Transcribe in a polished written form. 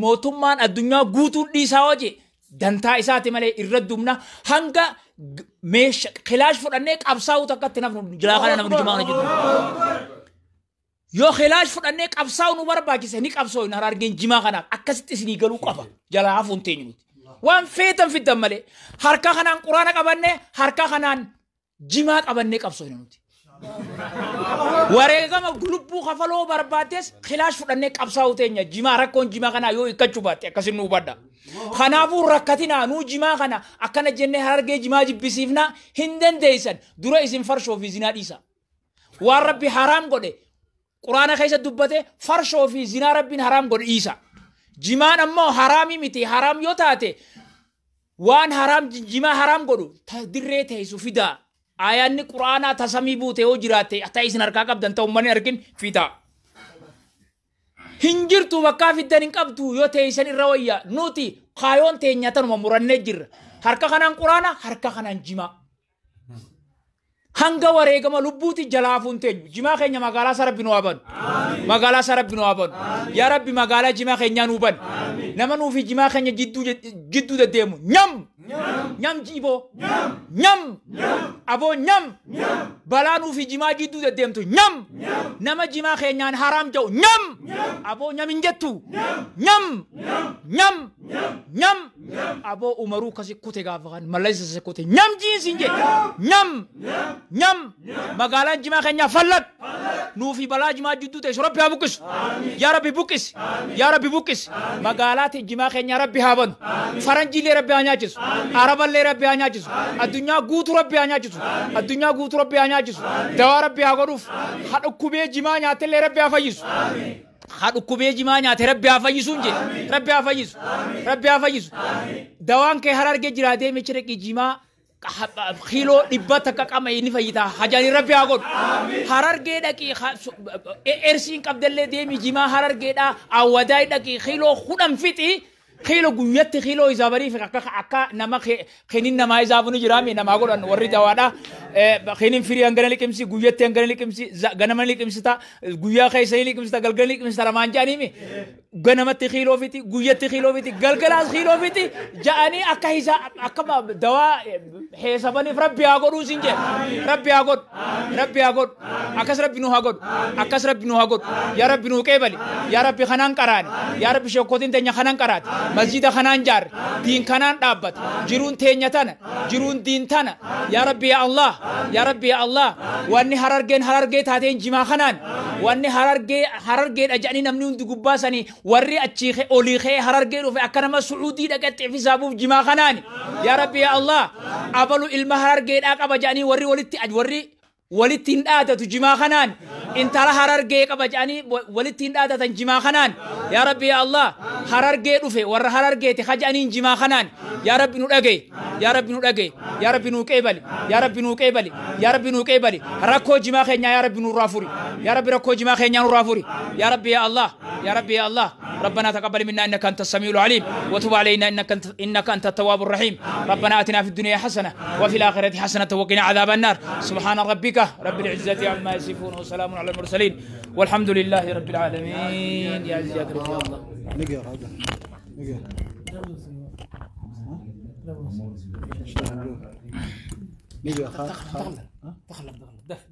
mootummaan addunyaa guutuun dhiisaa hojii dantaa isaati malee irra dumna hanga meesha khilaash fudhannee qabsaa'uu takkatti nafnu jilaa kana namni jimaa kana jiru yoo khilaash fudhannee qabsaa'uu nu barbaachise ni qabsoo hin harargeen jimaa kana akkasitti isinii galuu qaba jalaa hafuun teenyuuti waan feetan fiddan malee harka kanaan quraana qabannee harka kanaan jimaa qabannee qabsoo hin nuti wareegama lubbuu kafaloo barbaadees khilaash fudhannee qabsaa'uu teenya jimaa rakkoon jimaa kana yoo ikkachuu baatte akkasin nu hubadha kanaafuu rakkatinaa nuu jimaa kana akkana jennee harargee jimaa jibbisiifna hin dandeeysan dura isin farshoo fi zinaa dhiisa waan rabbi haraam godhe quraana keessa dubbate farshoo fi zinaa rabbiin haraam godhe dhiisa jimaan ammoo haraamii miti haraam yoo taate waan haraam jimaa haraam godhu dirree teessu fidaa ayaanni quraanaa tasamii buute yoo jiraatte hatta isin harkaa qabdan ta'u manni argin fidaa hinjirtu bakka fiddan hin qabdu yoo teessan irra wayya nuti kaayoon teenya tanuma murannee jirra harka kanaan quraana harka kanaan jimaa hanga wareegama lubbuuti jalaafuun teenyu jimaa keenya magaalaa sarabbi nu haban magaalaa sarabbi nu haban yaa rabbi magaalaa jimaa keenya nu huban nama nuufi jimaa keenya jidduu deddeemu nyam jiiboo nyam aboo nyam balaa nuufi jimaa jidduu deddeemtu nyam nama jimaa keenyaan haraam ja'u nyam aboo nyam hin jettu nyam aboo umaruu kasi kute gaafa kan mallaysa se kute nyam jiinsin je nyam magaalaan jimaa keenya fallat nuufi balaa jimaa jidduu teessu rabbi haa buqqis yaa rabbi buqqis yaa rabbi buqqis magaalaa jimaa keenya rabbi haa banu faranjiilee rabbi haa nyaachisu araballee rabbi haa nyaachisu addunyaa guutuu rabbi haa nyaachisu addunyaa guutuu rabbi haa nyaachisu dawaa rabbi haa godhuuf hadhukkubee jimaa nyaatellee rabbi haa fayyisu hadhukkubee jimaa nyaate rabbi haa fayyisuun je rabbi haa fayyisu rabbi haa fayyisu dawaan kee harargee jiraa deeme chiraqii jimaa خيلو دبتك كما ينفيتا حجاني ربي أقول حرر جدا كي إرسين قبل اللي ديمي جما حرر جدا أوداي دا كي خيلو خدام فيتي خيلو قويت خيلو إزابري في أكا نما خنين نما إزابوني جرامي نما أقول أن ورد وادا خنين فري أنغرني كمسي قويت أنغرني كمسي غنمني كمسي تا قويا خيسيني كمسي تا غلغلني كمسي تا رمانجاني مي غنمت خيلو فيتي قويت خيلو فيتي غلغلاس خيلو فيتي جاني أكا هيزا أكا دوا حسابني ربي أقول سينجي ربي أقول أكاس ربي نو أقول أكاس ربي نو أقول يا ربي نو كيبلي يا ربي خنان كراني يا ربي شوكوتين تنيا خنان كرات مسجد خنان جار دين خنان دابت جرون تينيا تنا جرون دين تنا يا ربي يا الله يا ربي يا الله واني حررجين تاتين جما خنان واني حررجين أجاني نمنون دقباسني وري أتشيخ أوليخه حررجين وفي أكرم سعودي دقت في سابوف جما خنان يا ربي يا الله أبلو المهررجين أكبر جاني وري ولتين آدة جما خنان انت على حررجين أكبر جاني ولتين آدة جما خنان يا ربي يا الله حررجين وفي ور حررجين تخجاني جما خنان يا ربي نولاجي يا ربي نولاجي يا ربي نوكيبلي يا ربي نوكيبلي يا ربي نوكيبلي ركو جما خنيا يا ربي نورافوري يا ربي ركو جما خنيا نورافوري يا ربي يا الله يا ربي يا الله ربنا تقبل منا انك انت السميع العليم وتب علينا انك انت التواب الرحيم ربنا اتنا في الدنيا حسنه وفي الاخره حسنه وقنا عذاب النار سبحان ربك رب العزه عما يصفون وسلام على المرسلين والحمد لله رب العالمين يا عزيز يا كريم يا الله نقرا هذا نقرا نقرا دف